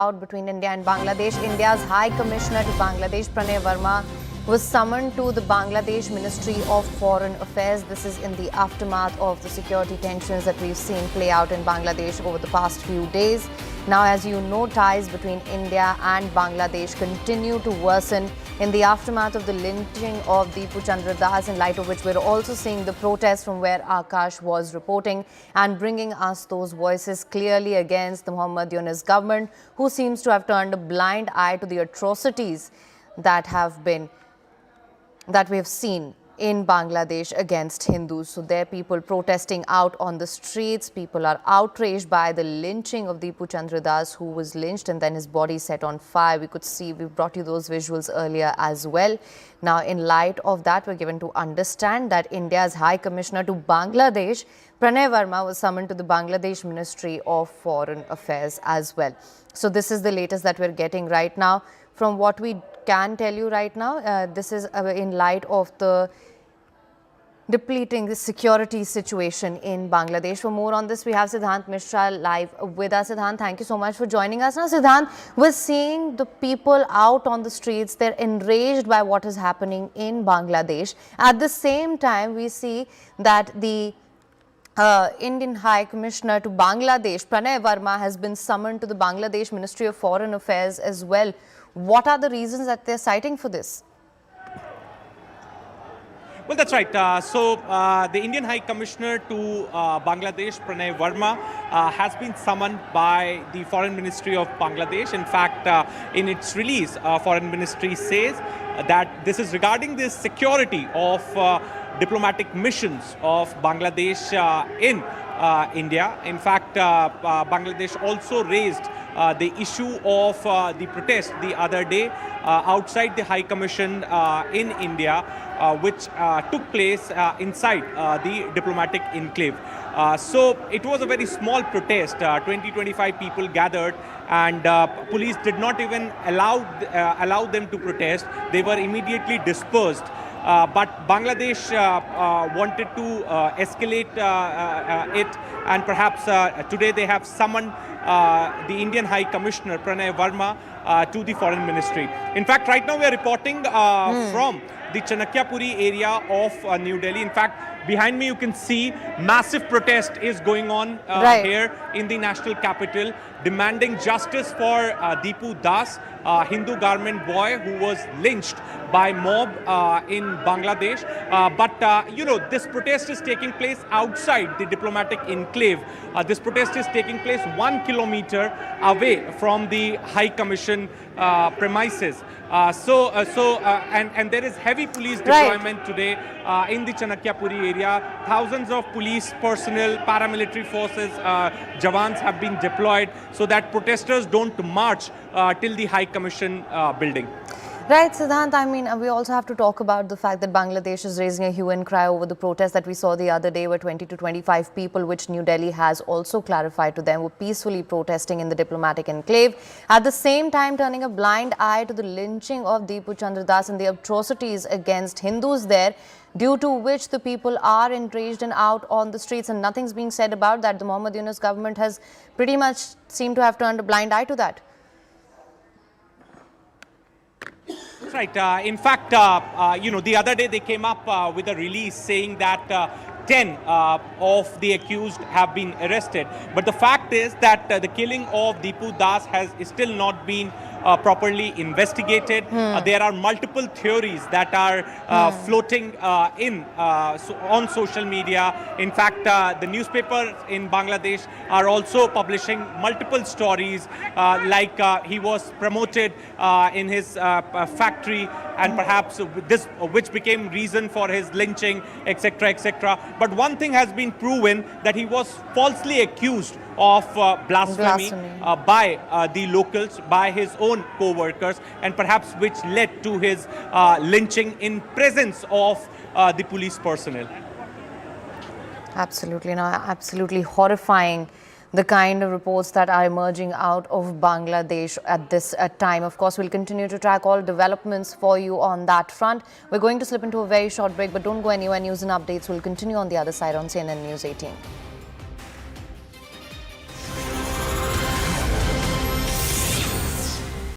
out between India and Bangladesh. India's High Commissioner to Bangladesh, Pranay Verma, was summoned to the Bangladesh Ministry of Foreign Affairs. This is in the aftermath of the security tensions that we've seen play out in Bangladesh over the past few days. Now, as you know, ties between India and Bangladesh continue to worsen in the aftermath of the lynching of Deepu Chandra Das, in light of which we're also seeing the protests from where Akash was reporting and bringing us those voices clearly against the Mohammad Yunus government, who seems to have turned a blind eye to the atrocities that we have seen in Bangladesh against Hindus. So there are people protesting out on the streets. People are outraged by the lynching of Deepu Chandra Das, who was lynched and then his body set on fire. We could see, we brought you those visuals earlier as well. Now, in light of that, we're given to understand that India's High Commissioner to Bangladesh, Pranay Verma, was summoned to the Bangladesh Ministry of Foreign Affairs as well. So this is the latest that we're getting right now. From what we can tell you right now, this is in light of the depleting the security situation in Bangladesh. For more on this, we have Siddhant Mishra live with us. Siddhant, thank you so much for joining us. Now, Siddhant, we're seeing the people out on the streets. They're enraged by what is happening in Bangladesh. At the same time, we see that the Indian High Commissioner to Bangladesh, Pranay Verma, has been summoned to the Bangladesh Ministry of Foreign Affairs as well. What are the reasons that they're citing for this? Well, that's right. The Indian High Commissioner to Bangladesh, Pranay Verma, has been summoned by the Foreign Ministry of Bangladesh. In fact, in its release, Foreign Ministry says that this is regarding the security of diplomatic missions of Bangladesh in India. In fact, Bangladesh also raised the issue of the protest the other day outside the High Commission in India, which took place inside the diplomatic enclave. So it was a very small protest. 20-25 people gathered, and police did not even allow them to protest. They were immediately dispersed. But Bangladesh wanted to escalate it, and perhaps today they have summoned the Indian High Commissioner, Pranay Verma, to the Foreign Ministry. In fact, right now we are reporting from the Chanakyapuri area of New Delhi. In fact, behind me you can see massive protest is going on here in the national capital, demanding justice for Deepu Das, Hindu garment boy who was lynched by mob in Bangladesh. But you know, this protest is taking place outside the diplomatic enclave. This protest is taking place 1 kilometer away from the High Commission premises. And there is heavy police deployment today in the Chanakyapuri area. Thousands of police personnel, paramilitary forces, Jawans have been deployed so that protesters don't march till the High Commission building. Right, Siddhant, I mean, we also have to talk about the fact that Bangladesh is raising a hue and cry over the protest that we saw the other day, where 20 to 25 people, which New Delhi has also clarified to them, were peacefully protesting in the diplomatic enclave. At the same time, turning a blind eye to the lynching of Deepu Chandra Das and the atrocities against Hindus there, due to which the people are enraged and out on the streets, and nothing's being said about that. The Mohammad Yunus government has pretty much seemed to have turned a blind eye to that. That's right. In fact, you know, the other day they came up with a release saying that 10 of the accused have been arrested. But the fact is that the killing of Deepu Das has still not been properly investigated. There are multiple theories that are floating on social media. In fact, the newspapers in Bangladesh are also publishing multiple stories like he was promoted in his factory, and perhaps this, which became reason for his lynching, etc., etc. But one thing has been proven, that he was falsely accused of blasphemy by the locals, by his own co-workers, and perhaps which led to his lynching in presence of the police personnel. Absolutely, no, absolutely horrifying, the kind of reports that are emerging out of Bangladesh at this time. Of course, we'll continue to track all developments for you on that front. We're going to slip into a very short break, but don't go anywhere. News and updates will continue on the other side on CNN News 18.